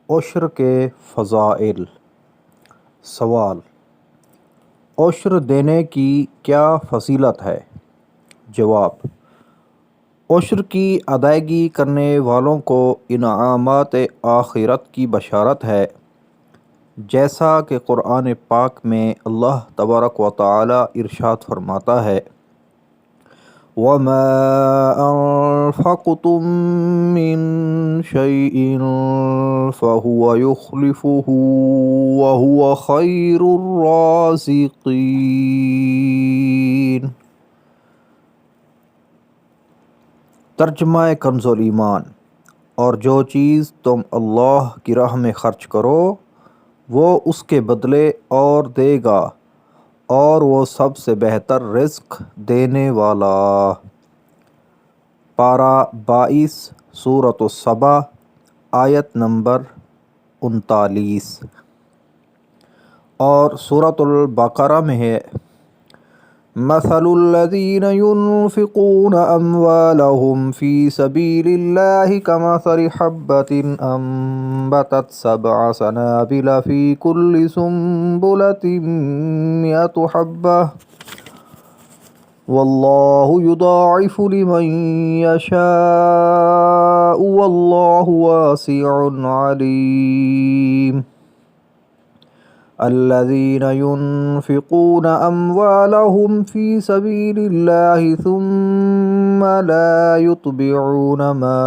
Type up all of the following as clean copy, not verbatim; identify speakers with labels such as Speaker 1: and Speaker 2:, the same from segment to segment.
Speaker 1: عشر کے فضائل۔ سوال: عشر دینے کی کیا فضیلت ہے؟ جواب: عشر کی ادائیگی کرنے والوں کو انعامات آخرت کی بشارت ہے، جیسا کہ قرآن پاک میں اللہ تبارک و تعالی ارشاد فرماتا ہے: وَمَا أَنفَقْتُم مِّن شَيْءٍ فَهُوَ يُخْلِفُهُ وَهُوَ خَيْرُ الرَّازِقِينَ۔ ترجمہ کنز ایمان: اور جو چیز تم اللہ کی راہ میں خرچ کرو وہ اس کے بدلے اور دے گا، اور وہ سب سے بہتر رزق دینے والا۔ پارہ 22 سورۃ السبا آیت نمبر 39۔ اور سورۃ البقرہ میں ہے: مَثَلُ الَّذِينَ يُنْفِقُونَ أَمْوَالَهُمْ فِي سَبِيلِ اللَّهِ كَمَثَلِ حَبَّةٍ أَنبَتَتْ 7 سَنَابِلَ فِي كُلِّ سُنبُلَةٍ 100 حَبَّةٍ وَاللَّهُ يُضَاعِفُ لِمَن يَشَاءُ وَاللَّهُ وَاسِعٌ عَلِيمٌ۔ الذين ينفقون أموالهم في سبيل الله ثم لا يتبعون ما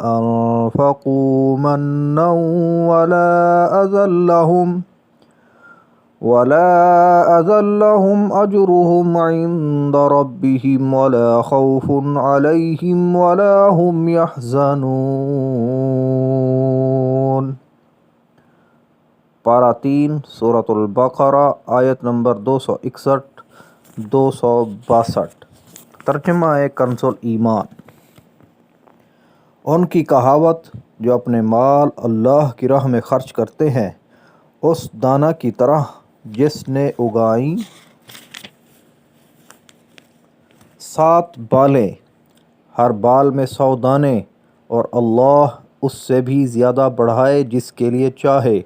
Speaker 1: أنفقوا منا ولا أذى لهم أجرهم عند ربهم ولا خوف عليهم ولا هم يحزنون۔ پارہ 3 سورۃ البقرہ آیت نمبر 261-262۔ ترجمہ کنز ایمان: ان کی کہاوت: جو اپنے مال اللہ کی راہ میں خرچ کرتے ہیں اس دانہ کی طرح جس نے اگائیں 7 بالیں، ہر بال میں 100 دانے، اور اللہ اس سے بھی زیادہ بڑھائے جس کے لیے چاہے،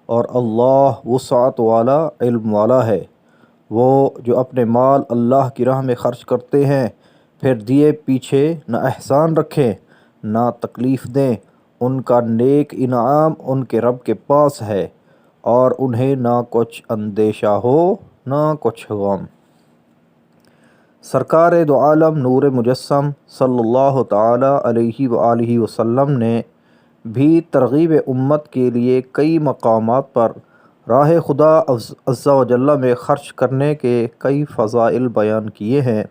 Speaker 1: اور اللہ وسعت والا علم والا ہے۔ وہ جو اپنے مال اللہ کی راہ میں خرچ کرتے ہیں پھر دیے پیچھے نہ احسان رکھیں نہ تکلیف دیں، ان کا نیک انعام ان کے رب کے پاس ہے، اور انہیں نہ کچھ اندیشہ ہو نہ کچھ غم۔ سرکار دو عالم نور مجسم صلی اللہ تعالی علیہ وآلہ وسلم نے بھی ترغیب امت کے لیے کئی مقامات پر راہ خدا عز و جل میں خرچ کرنے کے کئی فضائل بیان کیے ہیں۔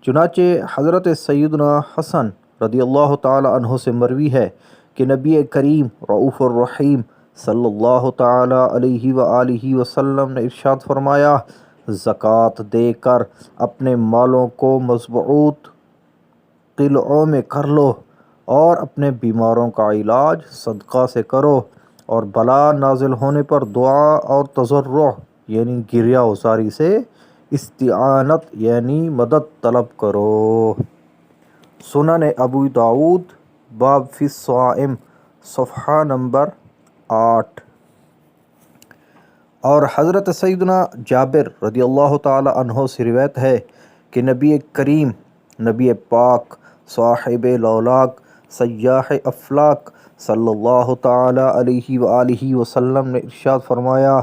Speaker 1: چنانچہ حضرت سیدنا حسن رضی اللہ تعالی عنہ سے مروی ہے کہ نبی کریم رؤوف الرحیم صلی اللہ تعالی علیہ وآلہ وسلم نے ارشاد فرمایا: زکوٰۃ دے کر اپنے مالوں کو مضبوط قلعوں میں کر لو، اور اپنے بیماروں کا علاج صدقہ سے کرو، اور بلا نازل ہونے پر دعا اور تضرع یعنی گریہ وزاری سے استعانت یعنی مدد طلب کرو۔ سنن ابو داؤد باب فی الصائم صفحہ نمبر 8۔ اور حضرت سیدنا جابر رضی اللہ تعالی عنہ سے روایت ہے کہ نبی کریم، نبی پاک، صاحب لولاک، سیاح افلاک صلی اللہ تعالی علیہ وآلہ وسلم نے ارشاد فرمایا: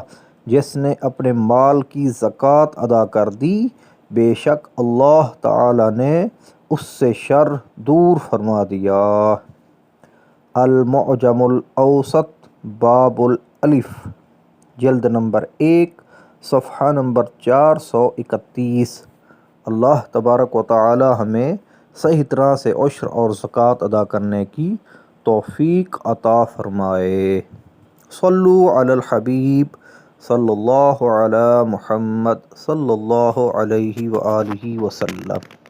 Speaker 1: جس نے اپنے مال کی زکوٰۃ ادا کر دی بے شک اللہ تعالی نے اس سے شر دور فرما دیا۔ المعجم الاوسط باب الالف جلد نمبر 1 صفحہ نمبر 431۔ اللہ تبارک و تعالی ہمیں صحیح طرح سے عشر اور زکوٰۃ ادا کرنے کی توفیق عطا فرمائے۔ صلو علی الحبیب صلی اللہ علی محمد صلی اللہ علیہ وآلہ وسلم۔